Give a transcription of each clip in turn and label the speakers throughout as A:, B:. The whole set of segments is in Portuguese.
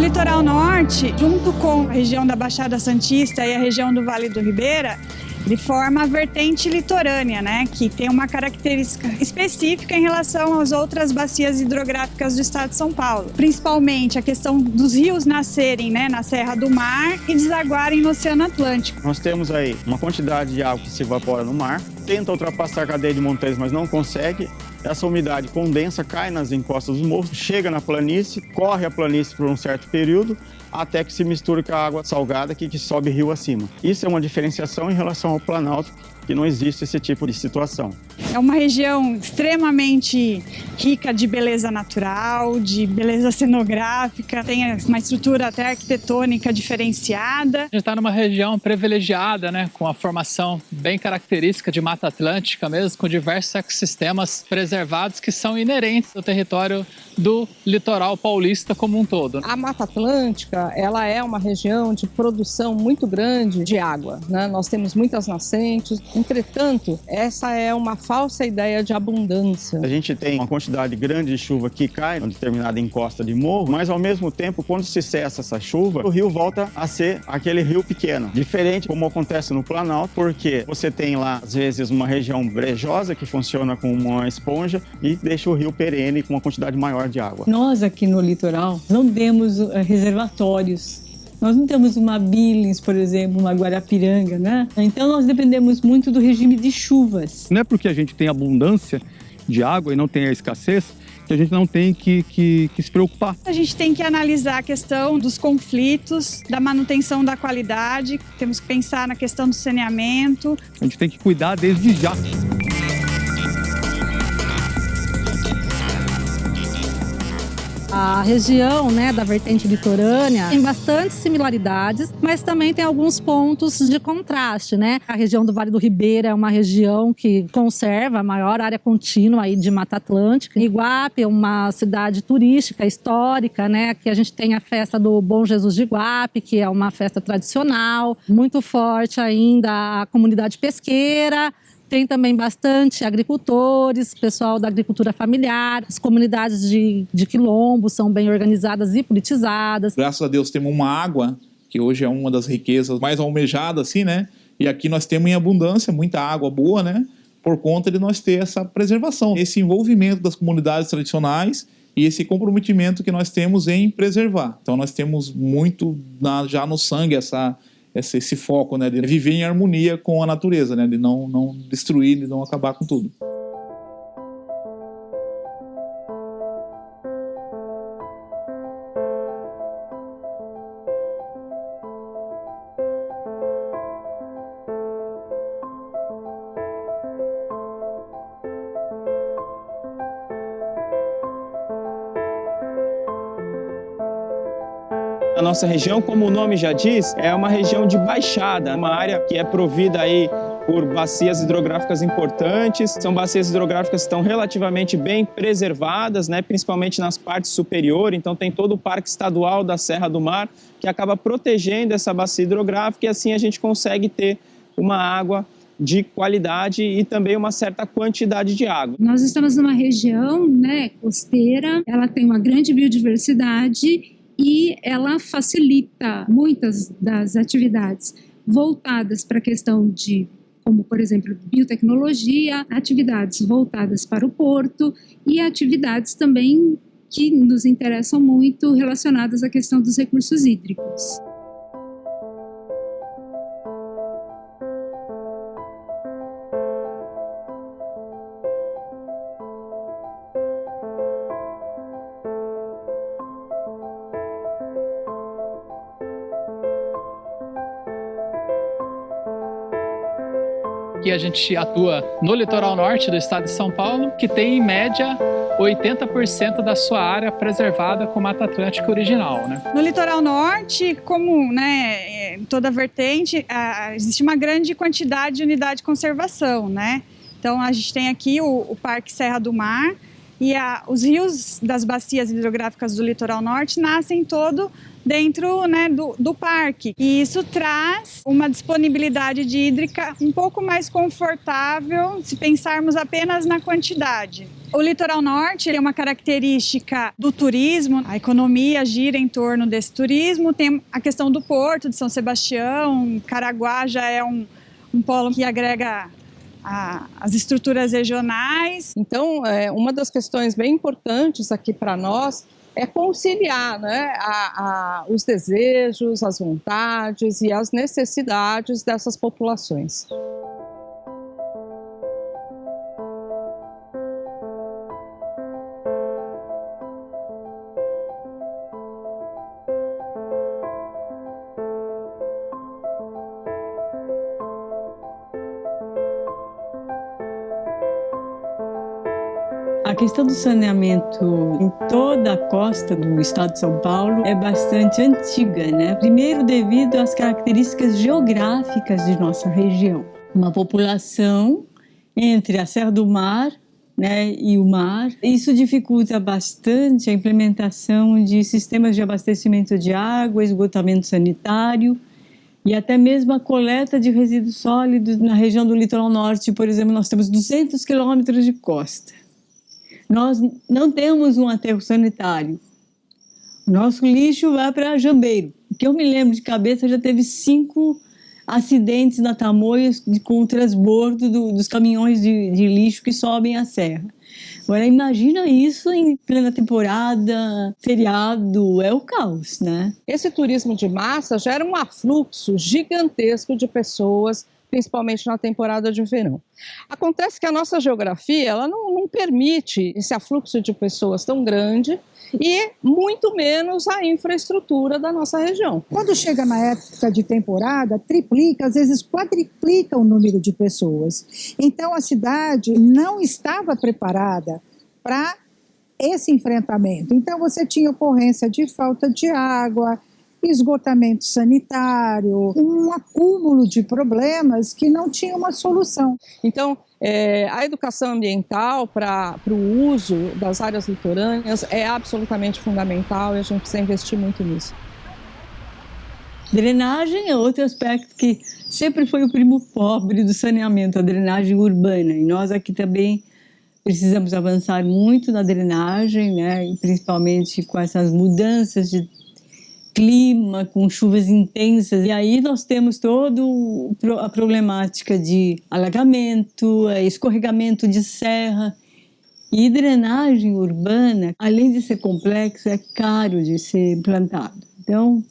A: litoral norte, junto com a região da Baixada Santista e a região do Vale do Ribeira, ele forma a vertente litorânea, né, que tem uma característica específica em relação às outras bacias hidrográficas do estado de São Paulo. Principalmente a questão dos rios nascerem, né, na Serra do Mar e desaguarem no Oceano Atlântico.
B: Nós temos aí uma quantidade de água que se evapora no mar, tenta ultrapassar a cadeia de montanhas, mas não consegue. Essa umidade condensa, cai nas encostas dos morros, chega na planície, corre a planície por um certo período, até que se mistura com a água salgada que sobe rio acima. Isso é uma diferenciação em relação ao Planalto, que não existe esse tipo de situação.
A: É uma região extremamente rica de beleza natural, de beleza cenográfica, tem uma estrutura até arquitetônica diferenciada.
C: A gente está numa região privilegiada, né, com a formação bem característica de Mata Atlântica mesmo, com diversos ecossistemas preservados que são inerentes ao território do litoral paulista como um todo.
D: A Mata Atlântica, ela é uma região de produção muito grande de água, né? Nós temos muitas nascentes. Entretanto, essa é uma falsa ideia de abundância.
B: A gente tem uma quantidade grande de chuva que cai em uma determinada encosta de morro, mas ao mesmo tempo, quando se cessa essa chuva, o rio volta a ser aquele rio pequeno. Diferente como acontece no Planalto, porque você tem lá, às vezes, uma região brejosa que funciona como uma esponja e deixa o rio perene com uma quantidade maior de água.
E: Nós aqui no litoral não temos reservatórios. Nós não temos uma Billings, por exemplo, uma Guarapiranga, né? Então nós dependemos muito do regime de chuvas.
F: Não é porque a gente tem abundância de água e não tem a escassez que a gente não tem que se preocupar.
A: A gente tem que analisar a questão dos conflitos, da manutenção da qualidade, temos que pensar na questão do saneamento.
F: A gente tem que cuidar desde já.
G: A região, né, da vertente litorânea tem bastante similaridades, mas também tem alguns pontos de contraste, né? A região do Vale do Ribeira é uma região que conserva a maior área contínua aí de Mata Atlântica. Iguape é uma cidade turística, histórica, né? Aqui a gente tem a festa do Bom Jesus de Iguape, que é uma festa tradicional, muito forte ainda a comunidade pesqueira. Tem também bastante agricultores, pessoal da agricultura familiar, as comunidades de quilombo são bem organizadas e politizadas.
H: Graças a Deus temos uma água, que hoje é uma das riquezas mais almejadas, assim, né? E aqui nós temos em abundância muita água boa, né? Por conta de nós ter essa preservação, esse envolvimento das comunidades tradicionais e esse comprometimento que nós temos em preservar. Então nós temos muito já no sangue esse foco, né, de viver em harmonia com a natureza, né, de não destruir, de não acabar com tudo.
I: A nossa região, como o nome já diz, é uma região de baixada, uma área que é provida aí por bacias hidrográficas importantes. São bacias hidrográficas que estão relativamente bem preservadas, né, principalmente nas partes superiores. Então tem todo o Parque Estadual da Serra do Mar que acaba protegendo essa bacia hidrográfica e assim a gente consegue ter uma água de qualidade e também uma certa quantidade de água.
J: Nós estamos numa região, né, costeira, ela tem uma grande biodiversidade e ela facilita muitas das atividades voltadas para a questão de, como por exemplo, biotecnologia, atividades voltadas para o porto e atividades também que nos interessam muito relacionadas à questão dos recursos hídricos.
C: Aqui a gente atua no litoral norte do estado de São Paulo, que tem em média 80% da sua área preservada com Mata Atlântica original, né?
A: No litoral norte, como, né, em toda a vertente, existe uma grande quantidade de unidade de conservação, né? Então a gente tem aqui o Parque Serra do Mar e os rios das bacias hidrográficas do litoral norte nascem todo dentro, né, do parque. E isso traz uma disponibilidade de hídrica um pouco mais confortável se pensarmos apenas na quantidade. O litoral norte é uma característica do turismo, a economia gira em torno desse turismo, tem a questão do porto de São Sebastião, Caraguá já é um polo que agrega as estruturas regionais.
D: Então, uma das questões bem importantes aqui para nós é conciliar, né, os desejos, as vontades e as necessidades dessas populações.
E: A questão do saneamento em toda a costa do estado de São Paulo é bastante antiga, né? Primeiro, devido às características geográficas de nossa região. Uma população entre a Serra do Mar, né, e o mar. Isso dificulta bastante a implementação de sistemas de abastecimento de água, esgotamento sanitário e até mesmo a coleta de resíduos sólidos na região do litoral norte. Por exemplo, nós temos 200 quilômetros de costa. Nós não temos um aterro sanitário. O nosso lixo vai para Jambeiro. O que eu me lembro de cabeça, já teve 5 acidentes na Tamoios com o transbordo dos caminhões de lixo que sobem a serra. Agora, imagina isso em plena temporada, feriado, é o caos, né?
D: Esse turismo de massa gera um afluxo gigantesco de pessoas, principalmente na temporada de verão. Acontece que a nossa geografia ela não permite esse afluxo de pessoas tão grande e muito menos a infraestrutura da nossa região.
K: Quando chega na época de temporada, triplica, às vezes quadriplica o número de pessoas. Então a cidade não estava preparada para esse enfrentamento. Então você tinha ocorrência de falta de água, esgotamento sanitário, um acúmulo de problemas que não tinha uma solução.
D: Então, a educação ambiental para o uso das áreas litorâneas é absolutamente fundamental e a gente precisa investir muito nisso.
E: Drenagem é outro aspecto que sempre foi o primo pobre do saneamento, a drenagem urbana. E nós aqui também precisamos avançar muito na drenagem, né? E principalmente com essas mudanças de clima, com chuvas intensas. E aí nós temos toda a problemática de alagamento, escorregamento de serra. E drenagem urbana, além de ser complexo, é caro de ser implantado. Então,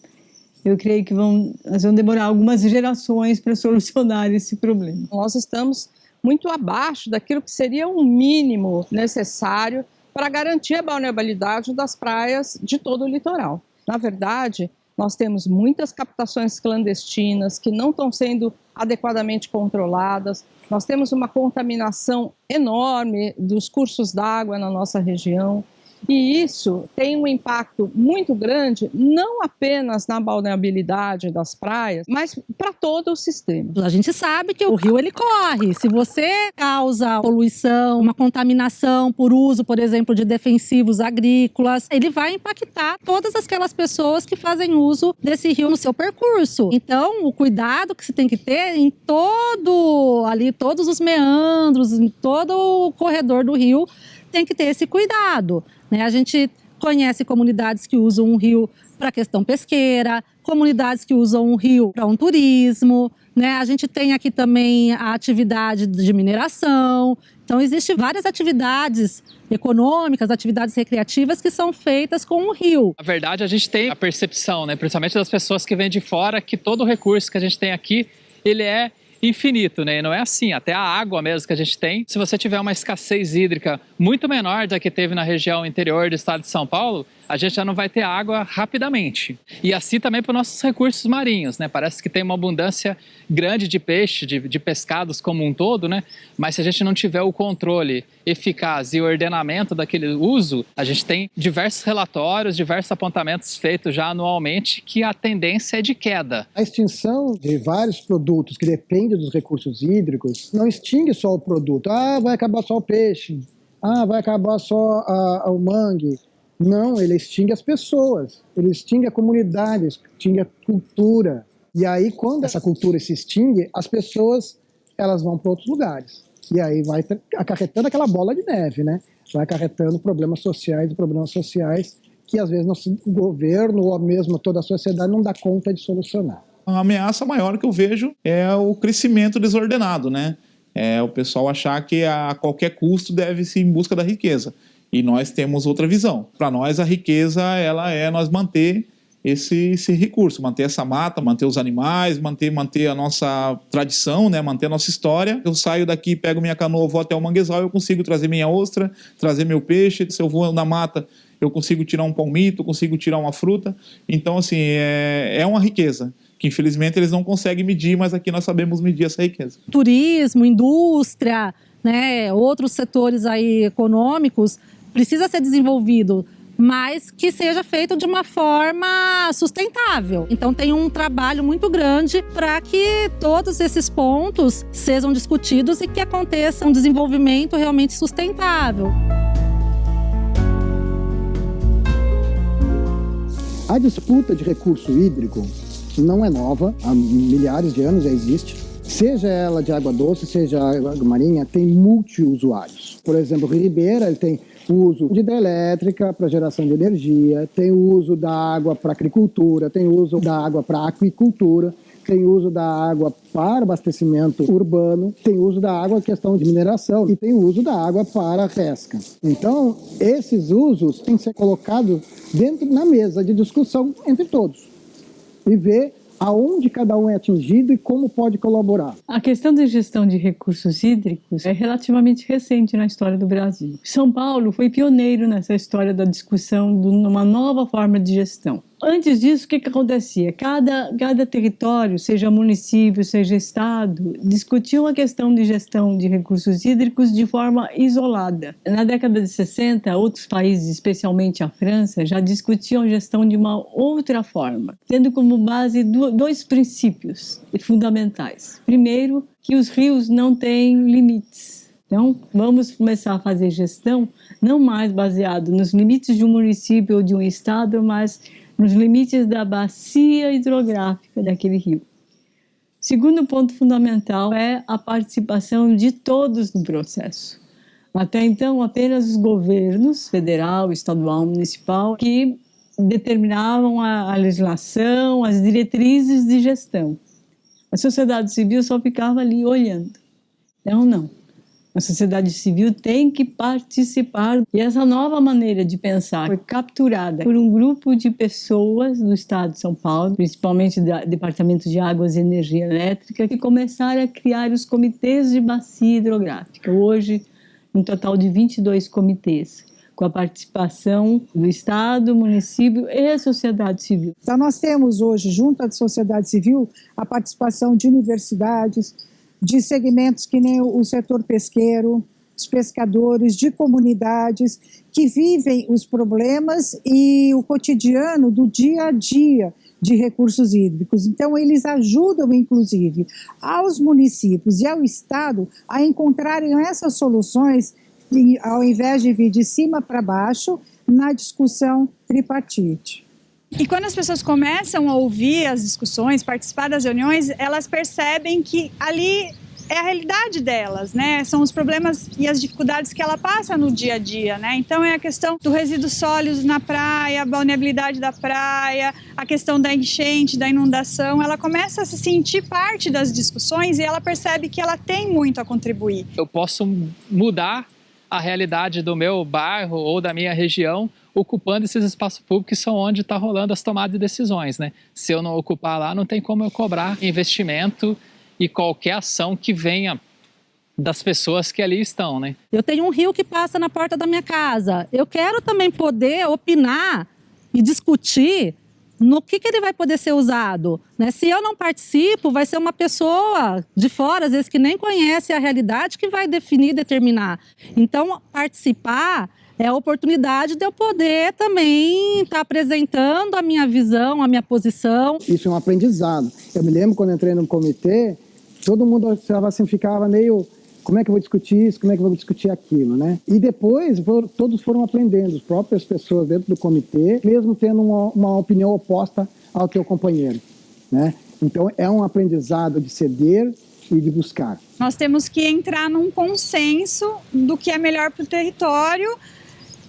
E: eu creio que nós vamos demorar algumas gerações para solucionar esse problema.
D: Nós estamos muito abaixo daquilo que seria o mínimo necessário para garantir a balneabilidade das praias de todo o litoral. Na verdade, nós temos muitas captações clandestinas que não estão sendo adequadamente controladas. Nós temos uma contaminação enorme dos cursos d'água na nossa região. E isso tem um impacto muito grande, não apenas na balneabilidade das praias, mas para todo o sistema.
G: A gente sabe que o rio ele corre. Se você causa poluição, uma contaminação por uso, por exemplo, de defensivos agrícolas, ele vai impactar todas aquelas pessoas que fazem uso desse rio no seu percurso. Então, o cuidado que você tem que ter em todos os meandros, em todo o corredor do rio, tem que ter esse cuidado, né? A gente conhece comunidades que usam o rio para questão pesqueira, comunidades que usam o rio para um turismo, né? A gente tem aqui também a atividade de mineração. Então, existem várias atividades econômicas, atividades recreativas que são feitas com o rio.
C: Na verdade, a gente tem a percepção, né, principalmente das pessoas que vêm de fora, que todo o recurso que a gente tem aqui, ele é infinito, né? E não é assim, até a água mesmo que a gente tem. Se você tiver uma escassez hídrica muito menor da que teve na região interior do estado de São Paulo, a gente já não vai ter água rapidamente. E assim também para os nossos recursos marinhos, né? Parece que tem uma abundância grande de peixe, de pescados como um todo, né? Mas se a gente não tiver o controle eficaz e o ordenamento daquele uso, a gente tem diversos relatórios, diversos apontamentos feitos já anualmente que a tendência é de queda.
L: A extinção de vários produtos que dependem dos recursos hídricos não extingue só o produto. Ah, vai acabar só o peixe. Ah, vai acabar só o mangue. Não, ele extingue as pessoas, ele extingue a comunidade, extingue a cultura. E aí, quando essa cultura se extingue, as pessoas elas vão para outros lugares. E aí vai acarretando aquela bola de neve, né? Vai acarretando problemas sociais que às vezes o governo ou mesmo toda a sociedade não dá conta de solucionar.
H: A ameaça maior que eu vejo é o crescimento desordenado, né? É o pessoal achar que a qualquer custo deve-se em busca da riqueza. E nós temos outra visão. Para nós, a riqueza ela é nós manter esse recurso, manter essa mata, manter os animais, manter a nossa tradição, né? Manter a nossa história. Eu saio daqui, pego minha canoa, vou até o manguezal, eu consigo trazer minha ostra, trazer meu peixe. Se eu vou na mata, eu consigo tirar um palmito, consigo tirar uma fruta. Então, assim, é uma riqueza que infelizmente eles não conseguem medir, mas aqui nós sabemos medir essa riqueza.
G: Turismo, indústria, né, outros setores aí econômicos, precisa ser desenvolvido, mas que seja feito de uma forma sustentável. Então tem um trabalho muito grande para que todos esses pontos sejam discutidos e que aconteça um desenvolvimento realmente sustentável.
L: A disputa de recurso hídrico não é nova, há milhares de anos já existe. Seja ela de água doce, seja água marinha, tem multiusuários. Por exemplo, o Rio Ribeira ele tem o uso de hidrelétrica para geração de energia, tem o uso da água para agricultura, tem o uso da água para aquicultura, tem o uso da água para abastecimento urbano, tem o uso da água questão de mineração e tem o uso da água para pesca. Então, esses usos têm que ser colocados na mesa de discussão entre todos e ver aonde cada um é atingido e como pode colaborar.
E: A questão da gestão de recursos hídricos é relativamente recente na história do Brasil. São Paulo foi pioneiro nessa história da discussão de uma nova forma de gestão. Antes disso, o que acontecia? Cada território, seja município, seja estado, discutia uma questão de gestão de recursos hídricos de forma isolada. Na década de 60, outros países, especialmente a França, já discutiam a gestão de uma outra forma, tendo como base dois princípios fundamentais. Primeiro, que os rios não têm limites. Então, vamos começar a fazer gestão não mais baseado nos limites de um município ou de um estado, mas nos limites da bacia hidrográfica daquele rio. Segundo ponto fundamental é a participação de todos no processo. Até então, apenas os governos, federal, estadual, municipal, que determinavam a legislação, as diretrizes de gestão. A sociedade civil só ficava ali olhando. Então, não. A sociedade civil tem que participar. E essa nova maneira de pensar foi capturada por um grupo de pessoas do estado de São Paulo, principalmente do Departamento de Águas e Energia Elétrica, que começaram a criar os comitês de bacia hidrográfica. Hoje, um total de 22 comitês, com a participação do Estado, município e a sociedade civil.
K: Então, nós temos hoje, junto à sociedade civil, a participação de universidades, de segmentos que nem o setor pesqueiro, os pescadores, de comunidades que vivem os problemas e o cotidiano do dia a dia de recursos hídricos. Então, eles ajudam, inclusive, aos municípios e ao Estado a encontrarem essas soluções, ao invés de vir de cima para baixo, na discussão tripartite.
A: E quando as pessoas começam a ouvir as discussões, participar das reuniões, elas percebem que ali é a realidade delas, né? São os problemas e as dificuldades que ela passa no dia a dia, né? Então é a questão do resíduos sólidos na praia, a balneabilidade da praia, a questão da enchente, da inundação. Ela começa a se sentir parte das discussões e ela percebe que ela tem muito a contribuir.
C: Eu posso mudar a realidade do meu bairro ou da minha região ocupando esses espaços públicos que são onde está rolando as tomadas de decisões, né? Se eu não ocupar lá, não tem como eu cobrar investimento e qualquer ação que venha das pessoas que ali estão, né?
G: Eu tenho um rio que passa na porta da minha casa. Eu quero também poder opinar e discutir no que ele vai poder ser usado, né? Se eu não participo, vai ser uma pessoa de fora, às vezes que nem conhece a realidade, que vai definir, determinar. Então, participar é a oportunidade de eu poder também estar apresentando a minha visão, a minha posição.
L: Isso é um aprendizado. Eu me lembro quando entrei no comitê, todo mundo assim, ficava meio, como é que eu vou discutir isso, como é que eu vou discutir aquilo, né? E depois todos foram aprendendo, as próprias pessoas dentro do comitê, mesmo tendo uma opinião oposta ao teu companheiro, né? Então é um aprendizado de ceder, e de buscar.
A: Nós temos que entrar num consenso do que é melhor para o território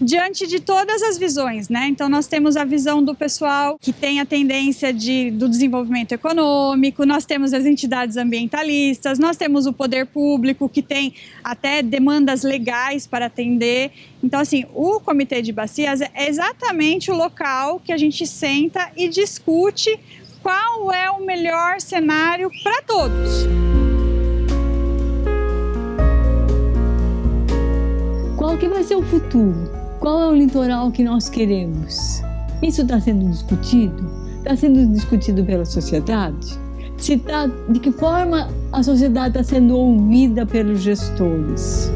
A: diante de todas as visões, né? Então nós temos a visão do pessoal que tem a tendência do desenvolvimento econômico, nós temos as entidades ambientalistas, nós temos o poder público que tem até demandas legais para atender. Então assim, o Comitê de Bacias é exatamente o local que a gente senta e discute qual é o melhor cenário para todos.
E: Qual que vai ser o futuro? Qual é o litoral que nós queremos? Isso está sendo discutido? Está sendo discutido pela sociedade? De que forma a sociedade está sendo ouvida pelos gestores?